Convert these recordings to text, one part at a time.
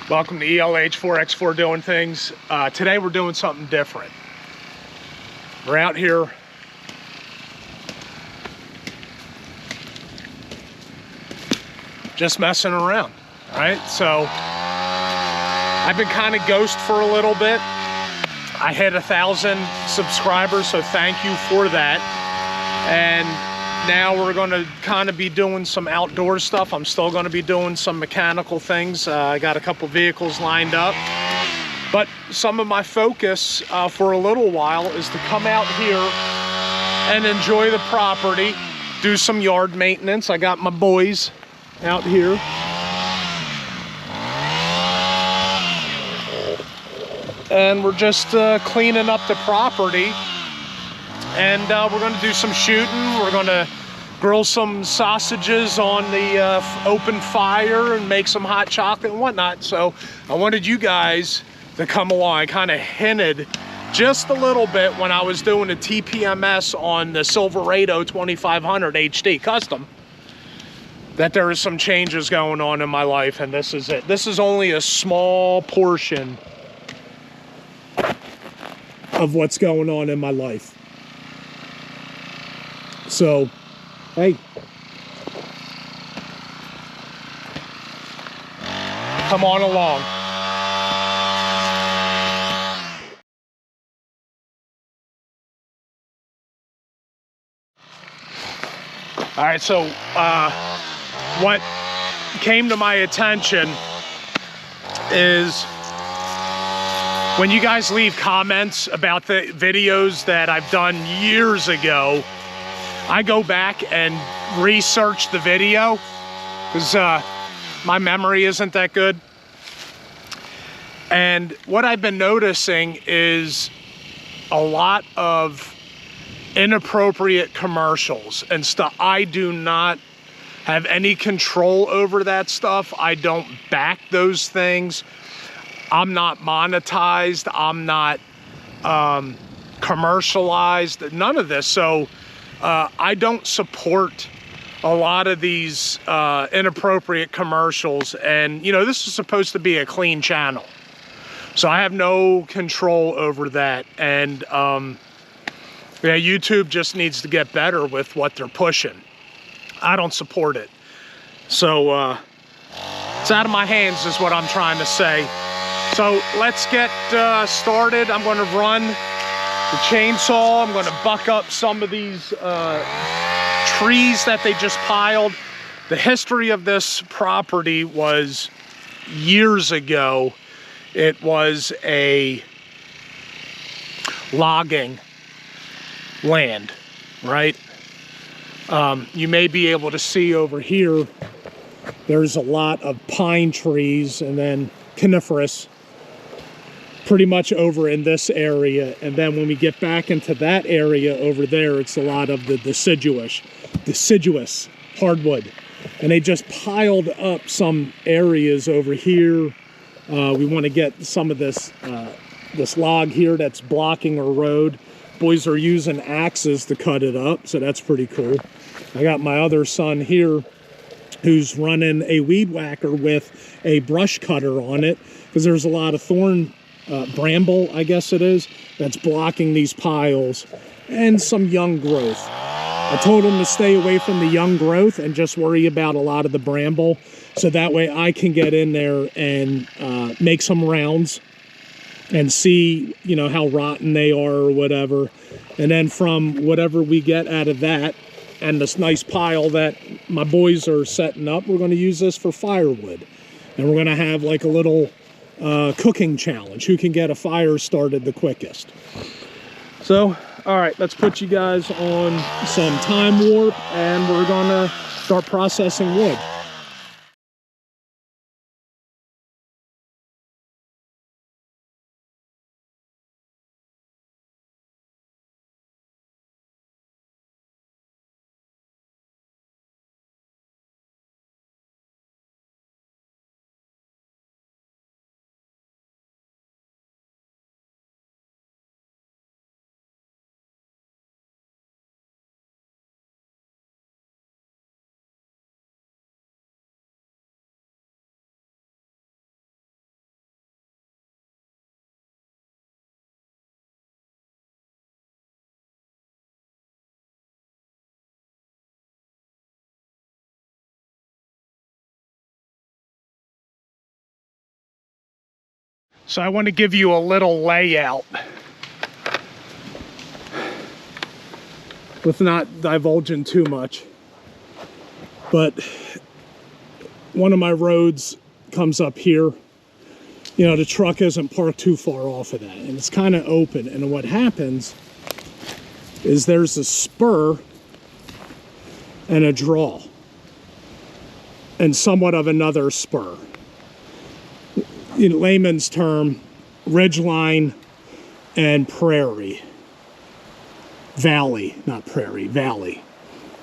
Welcome to ELH4X4 Doing Things. Today we're doing something different. We're out here just messing around, right? So I've been kind of ghost for a little bit. I hit 1,000 subscribers, so thank you for that. And now we're going to kind of be doing some outdoor stuff. I'm still going to be doing some mechanical things. I got a couple vehicles lined up. But some of my focus for a little while is to come out here and enjoy the property, do some yard maintenance. I got my boys out here. And we're just cleaning up the property. And we're going to do some shooting. We're going to grill some sausages on the open fire and make some hot chocolate and whatnot. So I wanted you guys to come along. I kind of hinted just a little bit when I was doing a TPMS on the Silverado 2500 HD Custom that there is some changes going on in my life, and this is it. This is only a small portion of what's going on in my life. So, hey, come on along. All right, so what came to my attention is when you guys leave comments about the videos that I've done years ago, I go back and research the video because my memory isn't that good. And what I've been noticing is a lot of inappropriate commercials and stuff. I do not have any control over that stuff. I don't back those things. I'm not monetized. I'm not commercialized. None of this. So I don't support a lot of these inappropriate commercials. And, you know, this is supposed to be a clean channel. So I have no control over that. And, yeah, YouTube just needs to get better with what they're pushing. I don't support it. So it's out of my hands is what I'm trying to say. So let's get started. I'm going to run the chainsaw. I'm going to buck up some of these trees that they just piled. The history of this property was years ago. It was a logging land, right? You may be able to see over here, there's a lot of pine trees and then coniferous pretty much over in this area. And then when we get back into that area over there, it's a lot of the deciduous hardwood. And they just piled up some areas over here. We want to get some of this log here that's blocking our road. Boys are using axes to cut it up, so that's pretty cool. I got my other son here who's running a weed whacker with a brush cutter on it because there's a lot of thorn bramble, I guess it is, that's blocking these piles and some young growth. I told him to stay away from the young growth and just worry about a lot of the bramble, so that way I can get in there and make some rounds and see, you know, how rotten they are or whatever. And then from whatever we get out of that and this nice pile that my boys are setting up, we're going to use this for firewood. And we're going to have like a little cooking challenge. Who can get a fire started the quickest? So, all right, let's put you guys on some time warp and we're going to start processing wood. So I want to give you a little layout with not divulging too much. But one of my roads comes up here. You know, the truck isn't parked too far off of that, and it's kind of open. And what happens is there's a spur and a draw, and somewhat of another spur. In layman's term, ridgeline and prairie. Valley, not prairie, valley,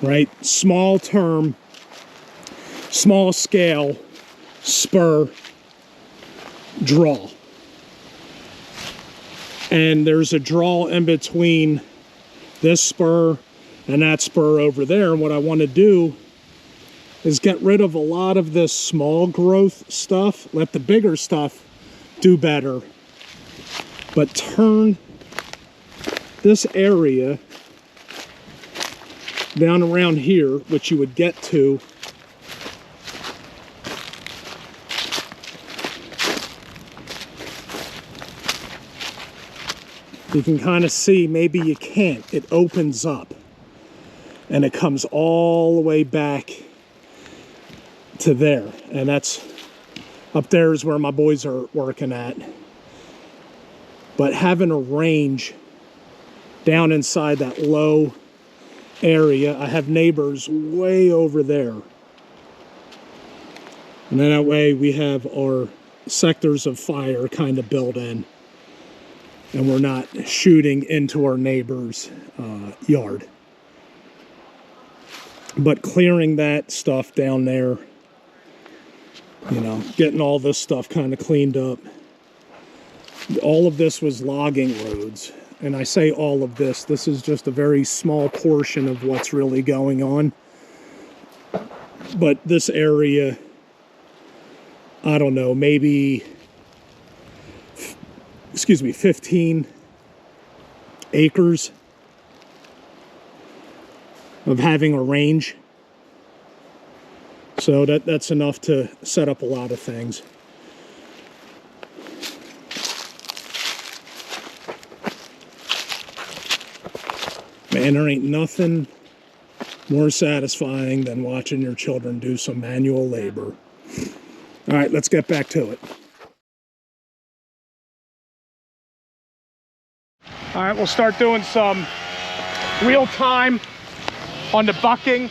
right? Small term, small scale, spur, draw. And there's a draw in between this spur and that spur over there. And what I want to do is get rid of a lot of this small growth stuff, let the bigger stuff do better, but turn this area down around here, which you would get to you can kind of see, maybe you can't, it opens up and it comes all the way back to there, and that's up there is where my boys are working at. But having a range down inside that low area, I have neighbors way over there, and then that way we have our sectors of fire kind of built in, and we're not shooting into our neighbor's yard. But clearing that stuff down there, you know, getting all this stuff kind of cleaned up. All of this was logging roads. And I say all of this, this is just a very small portion of what's really going on. But this area, I don't know, maybe, 15 acres of having a range. So that's enough to set up a lot of things. Man, there ain't nothing more satisfying than watching your children do some manual labor. All right, let's get back to it. All right, we'll start doing some real time on the bucking.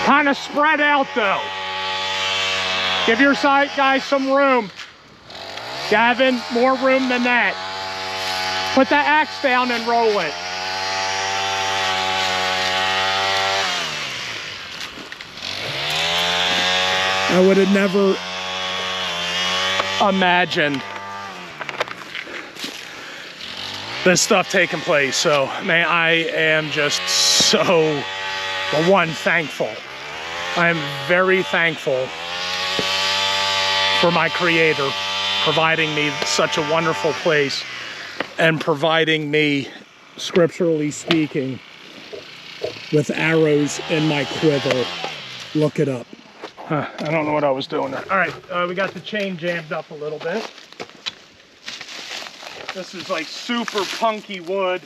Kind of spread out though. Give your side guys some room. Gavin, more room than that. Put the axe down and roll it. I would have never imagined this stuff taking place. So, man, I am just so, thankful. I am very thankful for my Creator providing me such a wonderful place and providing me, scripturally speaking, with arrows in my quiver. Look it up. I don't know what I was doing there. All right, we got the chain jammed up a little bit. This is like super punky wood.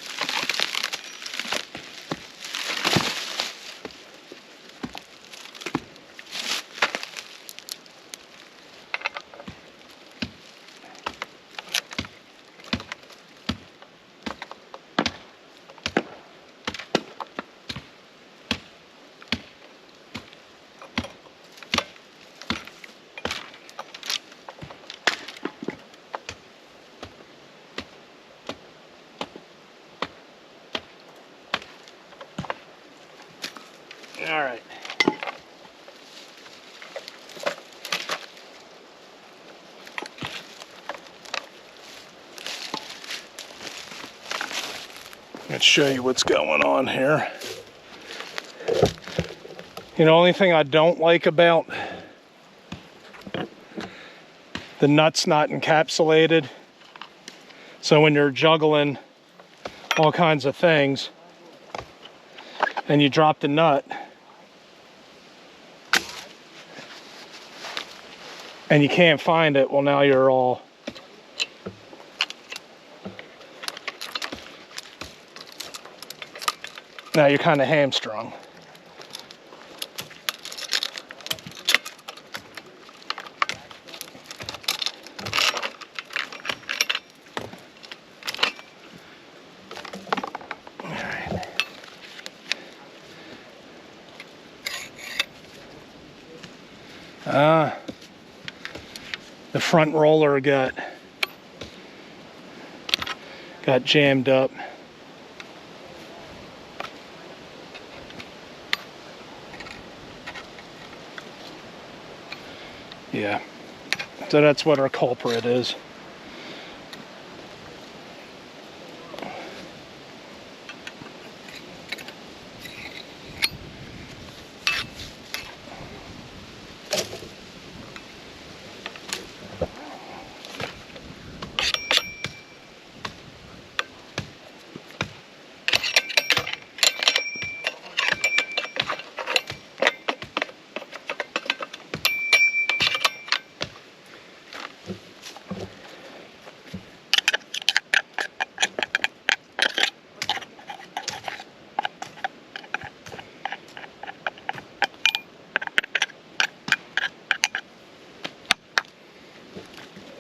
Let's show you what's going on here. You know, the only thing I don't like about the nut's not encapsulated. So when you're juggling all kinds of things and you drop the nut and you can't find it, well, now you're all kind of hamstrung. The front roller got jammed up. Yeah, so that's what our culprit is.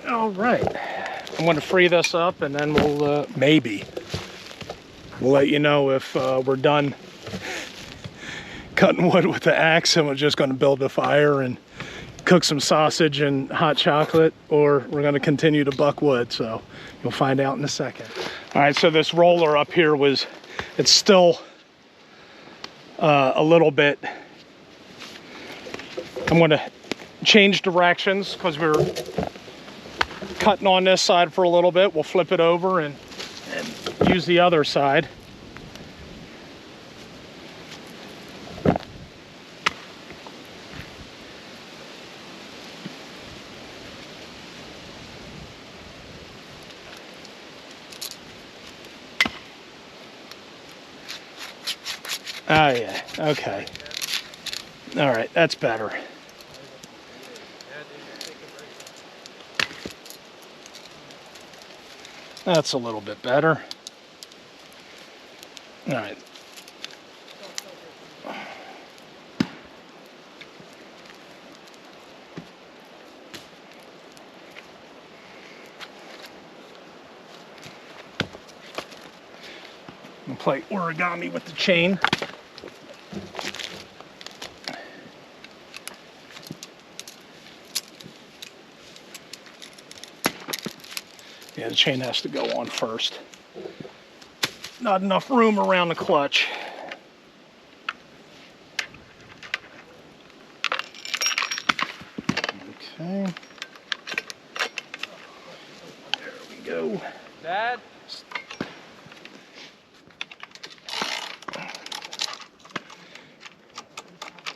All right, I'm going to free this up, and then we'll we'll let you know if we're done cutting wood with the axe, and we're just going to build a fire and cook some sausage and hot chocolate, or we're going to continue to buck wood. So you'll find out in a second. All right, so this roller up here it's still a little bit. I'm going to change directions because we're cutting on this side for a little bit. We'll flip it over and use the other side. Oh yeah, okay. All right, that's better. That's a little bit better. All right. I'm gonna play origami with the chain. Yeah, the chain has to go on first. Not enough room around the clutch. Okay. There we go. Dad?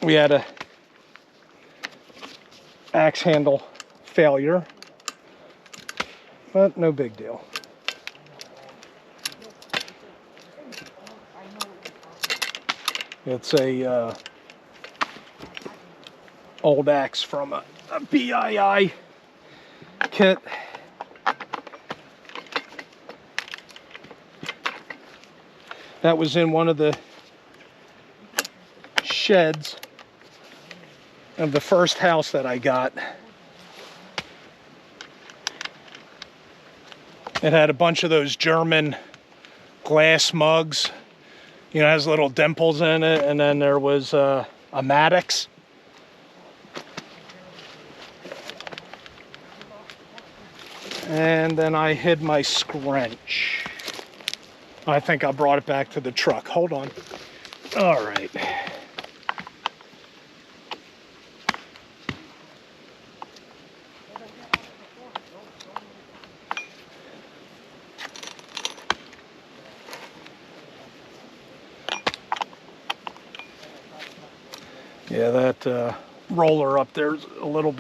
We had a axe handle failure, but no big deal. It's a old axe from a BII kit. That was in one of the sheds of the first house that I got. It had a bunch of those German glass mugs. You know, it has little dimples in it, and then there was a Maddox. And then I hid my scrunch. I think I brought it back to the truck. Hold on. All right. Yeah, that roller up there's a little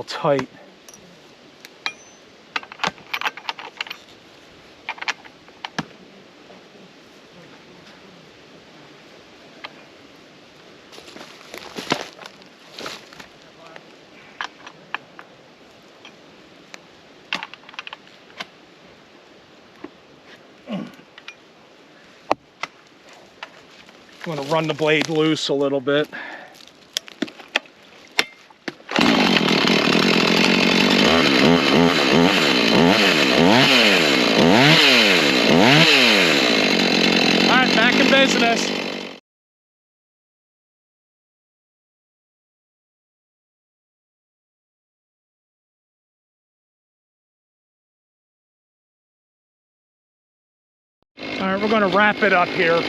tight. I'm going to run the blade loose a little bit. All right, back in business. All right, we're going to wrap it up here.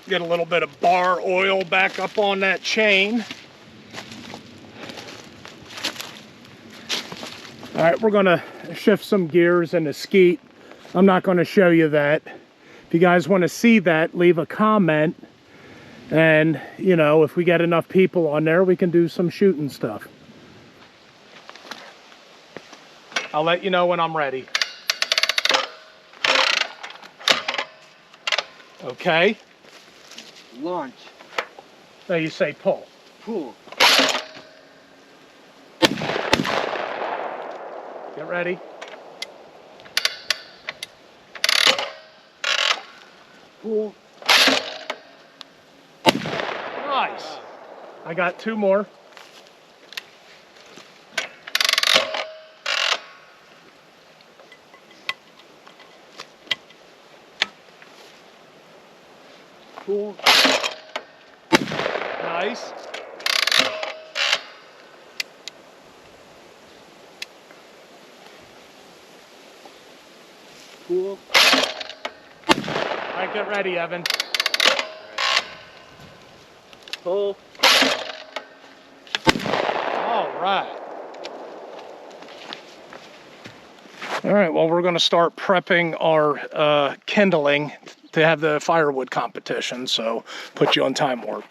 Get a little bit of bar oil back up on that chain. All right, we're gonna shift some gears in the skeet. I'm not gonna show you that. If you guys wanna see that, leave a comment. And, you know, if we get enough people on there, we can do some shooting stuff. I'll let you know when I'm ready. Okay. Launch. No, you say pull. Pull. Get ready. Pull. Nice. I got two more. Pull. Nice. Pull. All right, get ready, Evan. Pull. All right. All right, well, we're going to start prepping our kindling to have the firewood competition, so put you on time warp.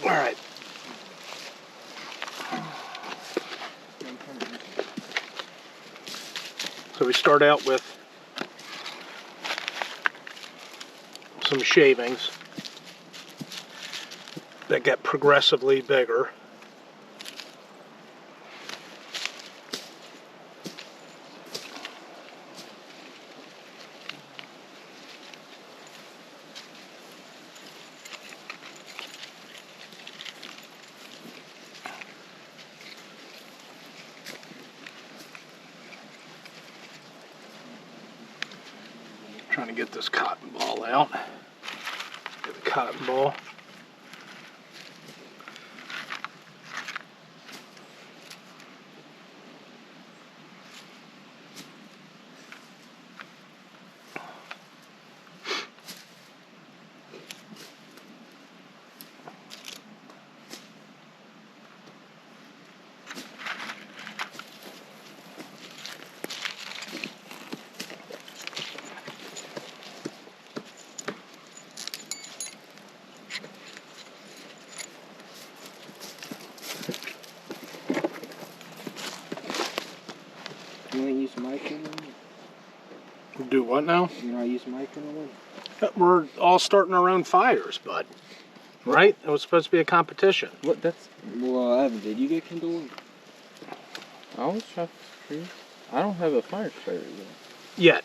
All right. So we start out with some shavings that get progressively bigger. Trying to get this cotton ball out. Get the cotton ball. You ain't use mic in it? Do what now? You not use mic in it? We're all starting our own fires, bud. Right? It was supposed to be a competition. What? That's. Well, Evan, did you get kindling? I always chop trees. I don't have a fire starter yet. Yet.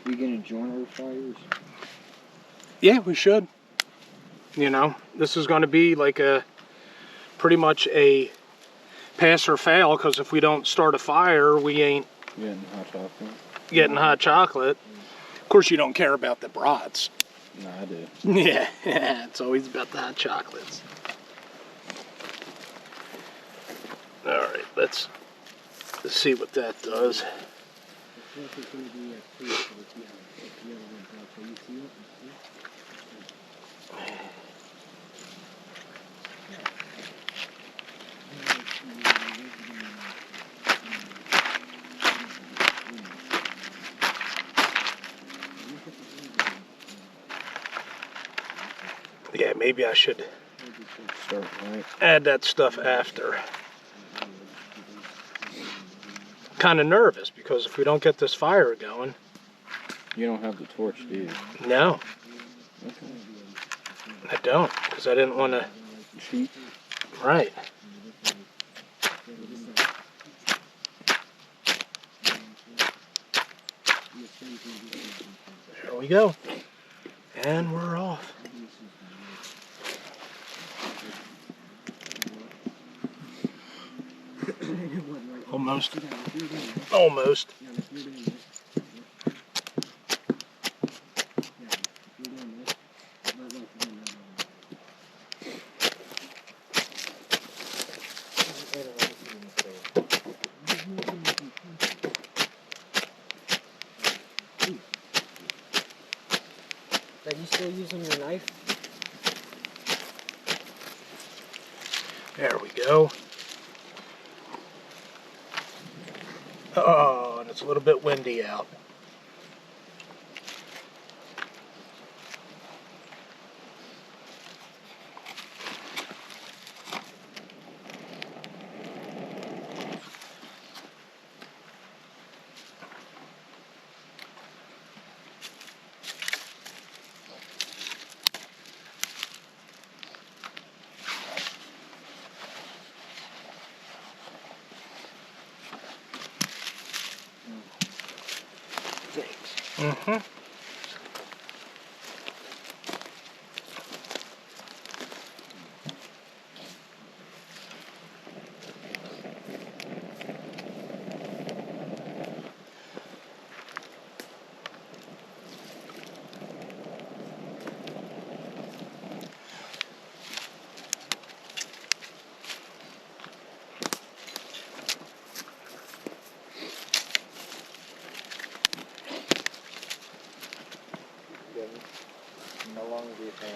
You gonna join our fires? Yeah, we should. You know, this is going to be like pretty much a pass or fail, because if we don't start a fire, we ain't Getting hot chocolate. getting hot chocolate. Of course, you don't care about the brats. No, I do. Yeah, it's always about the hot chocolates. All right, let's see what that does. Yeah, maybe I should Start right. add that stuff after. Kind of nervous, because if we don't get this fire going, You don't have the torch, do you? no, Okay. I don't, because I didn't want to. Cheat. Right. There we go. And we're off. Almost. Almost. Are you still using your knife? There we go. Oh, and it's a little bit windy out. Mm-hmm. How long do you think?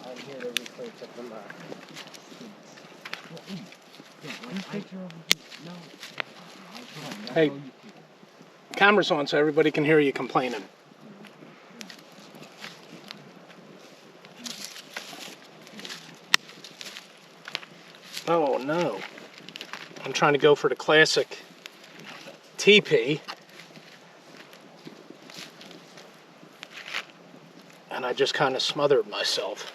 I'm here to replace it from Hey, camera's on so everybody can hear you complaining. Oh no. I'm trying to go for the classic teepee. and I just kind of smothered myself.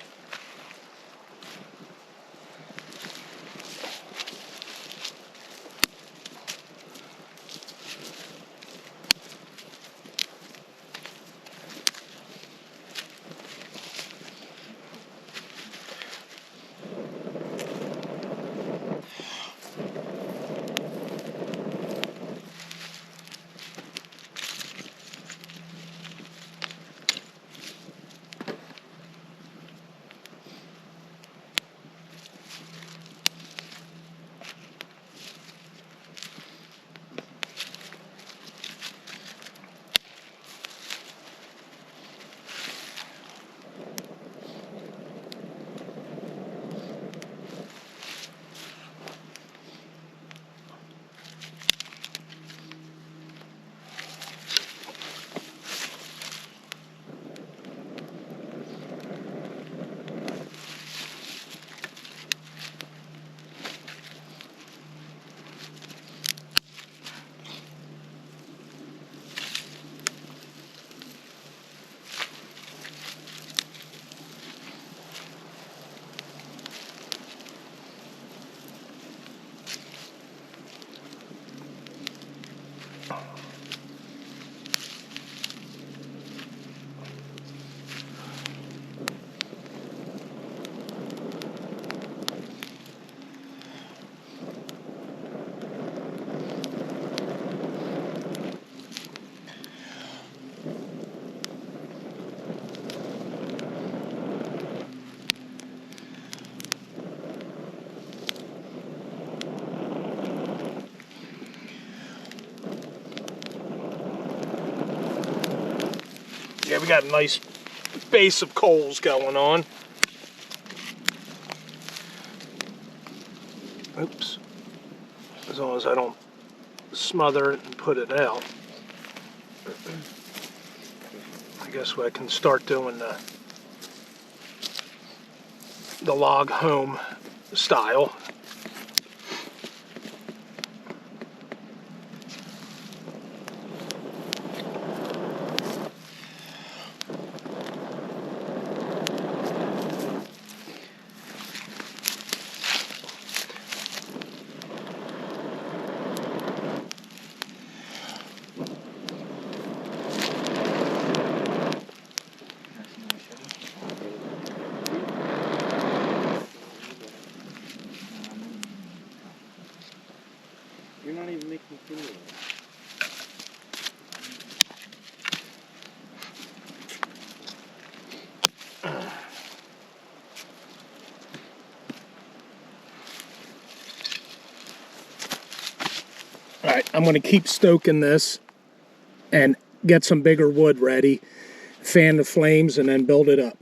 Yeah, we got a nice base of coals going on. Oops. As long as I don't smother it and put it out. I guess I can start doing the log home style. You're not even making food. All right, I'm gonna keep stoking this and get some bigger wood ready, fan the flames, and then build it up.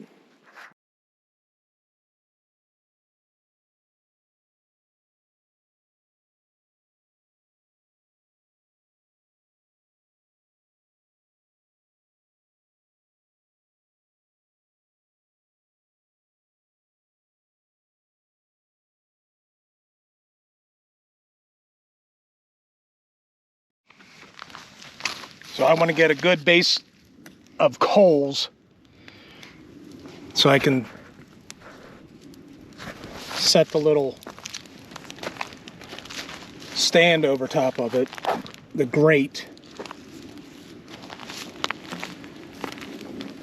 So I want to get a good base of coals so I can set the little stand over top of it, the grate.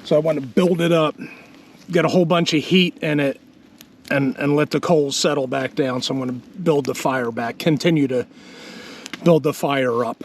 So I want to build it up, get a whole bunch of heat in it, and let the coals settle back down. So I'm going to build the fire back, continue to build the fire up.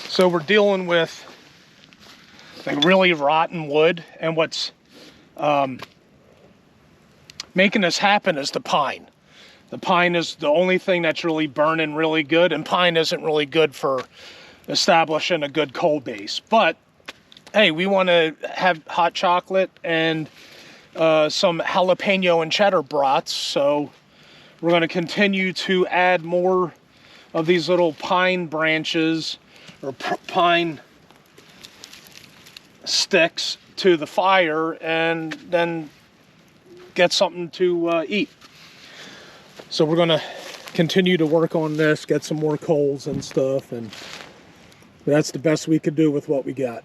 So we're dealing with like really rotten wood, and what's making this happen is the pine. The pine is the only thing that's really burning really good, and pine isn't really good for establishing a good coal base. But hey, we want to have hot chocolate and some jalapeno and cheddar brats, so we're going to continue to add more of these little pine branches or pine sticks to the fire, and then get something to eat. So we're gonna continue to work on this, get some more coals and stuff, and that's the best we could do with what we got.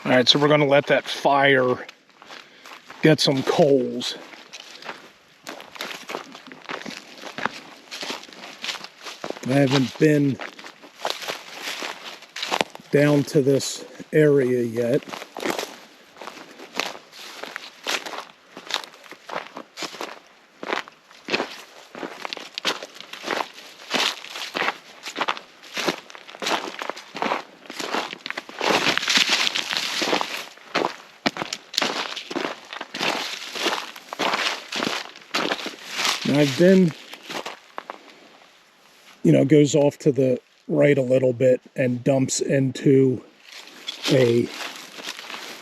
All right, so we're gonna let that fire get some coals. I haven't been down to this area yet. I've been, goes off to the right a little bit and dumps into a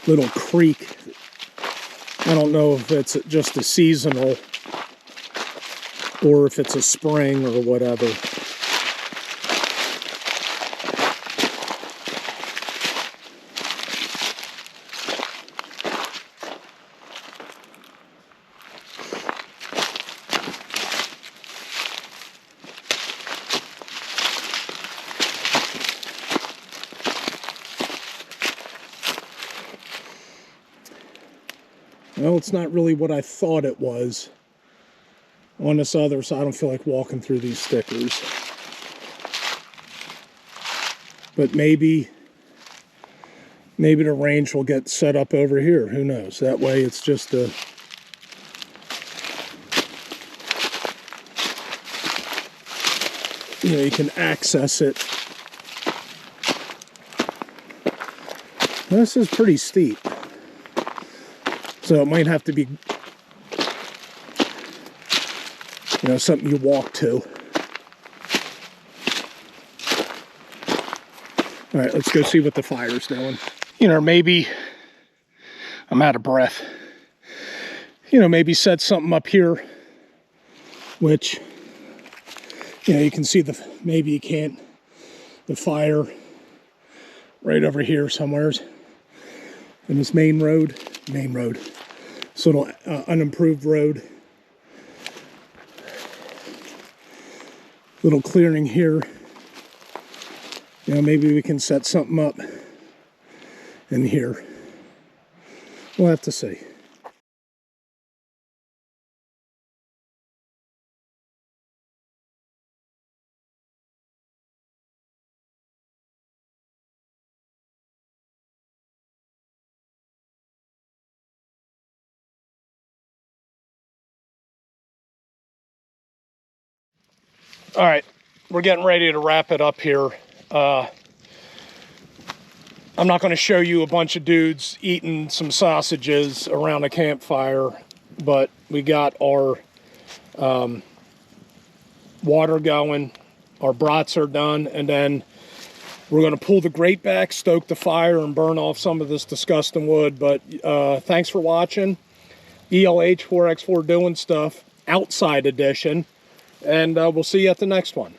little creek. I don't know if it's just a seasonal or if it's a spring or whatever. Well, it's not really what I thought it was. On this other side, I don't feel like walking through these stickers. But maybe the range will get set up over here. Who knows? That way it's just a... you can access it. This is pretty steep. So it might have to be, something you walk to. All right, let's go see what the fire's doing. Maybe I'm out of breath. Maybe set something up here, which, you can see maybe you can't, the fire right over here somewheres in this main road. This little unimproved road. Little clearing here. Maybe we can set something up in here. We'll have to see. All right, we're getting ready to wrap it up here. I'm not going to show you a bunch of dudes eating some sausages around a campfire, but we got our water going, our brats are done, and then we're going to pull the grate back, stoke the fire, and burn off some of this disgusting wood. But thanks for watching. ELH 4x4 doing stuff, outside edition. And we'll see you at the next one.